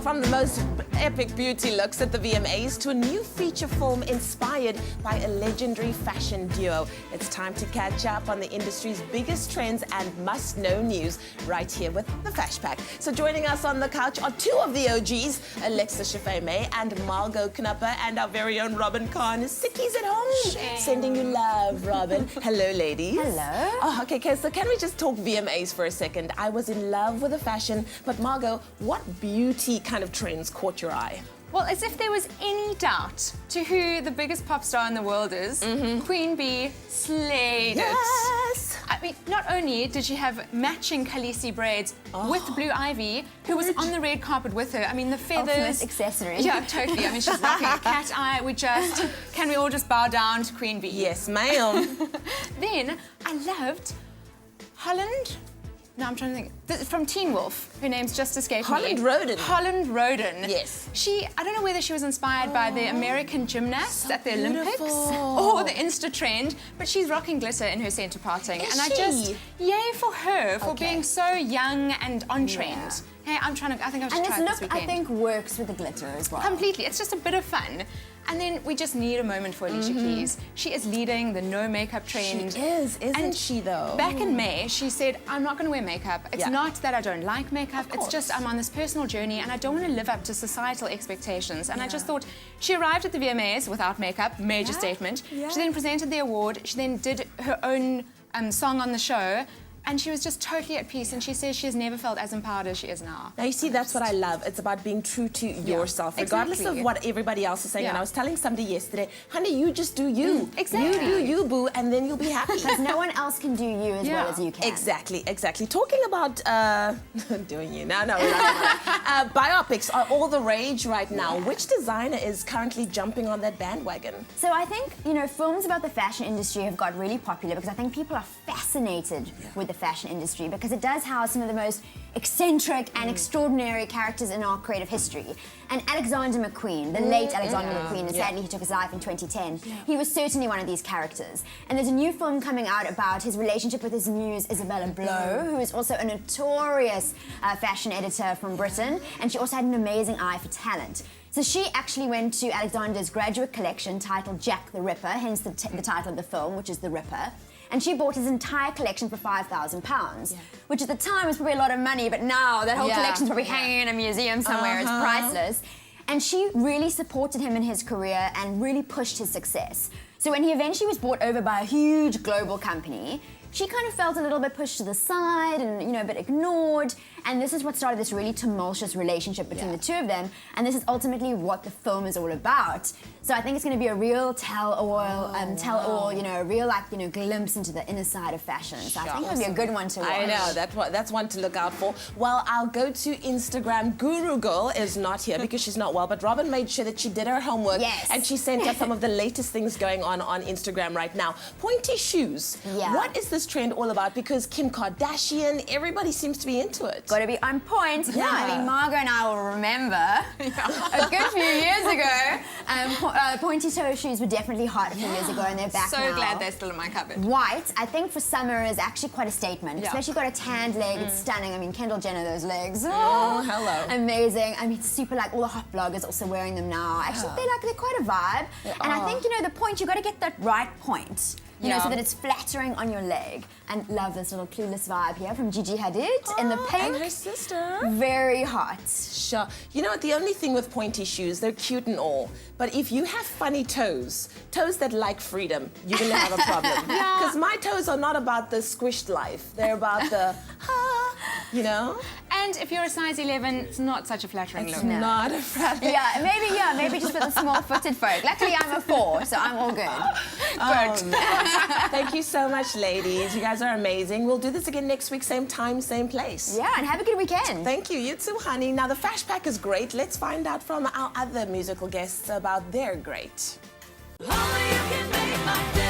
Well, from the most epic beauty looks at the VMAs to a new feature film inspired by a legendary fashion duo. It's time to catch up on the industry's biggest trends and must-know news right here with the Fash Pack. So joining us on the couch are two of the OGs, Alexa Shafeme and Margot Knapper, and our very own Robin Khan. Sickies at home, sending you love, Robin. Hello, ladies. Hello. Oh, okay, so can we just talk VMAs for a second? I was in love with the fashion, but Margot, what beauty kind of trends caught your eye? Well, as if there was any doubt to who the biggest pop star in the world is, Queen Bee slayed it. Yes! I mean, not only did she have matching Khaleesi braids with Blue Ivy, who was on the red carpet with her. I mean, the feathers... Ultimate accessory. Yeah, totally. I mean, she's rocking a cat eye. Can we all just bow down to Queen Bee? Yes, ma'am. Then, I loved Holland. No, I'm trying to think. From Teen Wolf, her name's just escaped me. Holland Roden. Holland Roden. Yes. I don't know whether she was inspired by the American gymnasts at the Olympics or the Insta trend, but she's rocking glitter in her centre parting. Is and she? I just, yay for her for being so young and on trend. Hey, I think I should try it this weekend. I think works with the glitter as well. Completely. It's just a bit of fun. And then we just need a moment for Alicia Keys. She is leading the no makeup trend. She is, isn't she though? Back in May, she said, I'm not going to wear makeup. It's not that I don't like makeup. It's just I'm on this personal journey and I don't want to live up to societal expectations. And I just thought, she arrived at the VMAs without makeup, major statement. She then presented the award. She then did her own song on the show. And she was just totally at peace, and she says she has never felt as empowered as she is now. Now, you see, that's what I love. It's about being true to yourself, regardless of what everybody else is saying. And I was telling somebody yesterday, honey, you just do you. Exactly. You do you, boo, and then you'll be happy. Because no one else can do you as well as you can. Exactly. Talking about doing you. No, we're not. Biopics are all the rage right now. Which designer is currently jumping on that bandwagon? So I think, films about the fashion industry have got really popular because I think people are fascinated with the fashion industry because it does house some of the most eccentric and extraordinary characters in our creative history. And Alexander McQueen, the late Alexander McQueen, and sadly he took his life in 2010, he was certainly one of these characters. And there's a new film coming out about his relationship with his muse, Isabella Blow, who is also a notorious fashion editor from Britain, and she also had an amazing eye for talent. So she actually went to Alexander's graduate collection titled Jack the Ripper, hence the title of the film, which is The Ripper. And she bought his entire collection for £5,000, which at the time was probably a lot of money, but now that whole collection's probably hanging in a museum somewhere. It's priceless. And she really supported him in his career and really pushed his success. So when he eventually was bought over by a huge global company, she kind of felt a little bit pushed to the side and, a bit ignored. And this is what started this really tumultuous relationship between the two of them. And this is ultimately what the film is all about. So I think it's going to be a real tell-all, a real glimpse into the inner side of fashion. So I think it'll be a good one to watch. I know, that's one to look out for. Well, I'll go to Instagram. Guru Girl is not here because she's not well, but Robin made sure that she did her homework and she sent us some of the latest things going on Instagram right now. Pointy shoes. Yeah. What is this trend all about? Because Kim Kardashian, everybody seems to be into it. Got to be on point. Yeah. I mean, Margot and I will remember a good few years ago. Pointy toe shoes were definitely hot a few years ago, and they're back now. So glad they're still in my cupboard. White, I think for summer is actually quite a statement. Especially got a tanned leg. It's stunning. I mean, Kendall Jenner, those legs. Oh, hello. Amazing. I mean, it's super all the hot bloggers also wearing them now. Actually, they're quite a vibe. And I think the point, you got to get that right point. So that it's flattering on your leg. And love this little clueless vibe here from Gigi Hadid in the pink. And her sister. Very hot. Sure. You know what, the only thing with pointy shoes, they're cute and all, but if you have funny toes that like freedom, you're gonna have a problem. Because my toes are not about the squished life. They're about the, And if you're a size 11, it's not such a flattering look. Not a flattering. Maybe just for the small-footed folk. Luckily, I'm a 4, so I'm all good. Good. Thank you so much, ladies. You guys are amazing. We'll do this again next week, same time, same place. Yeah, and have a good weekend. Thank you. You too, honey. Now, the Fash Pack is great. Let's find out from our other musical guests about their great. Only you can make my day.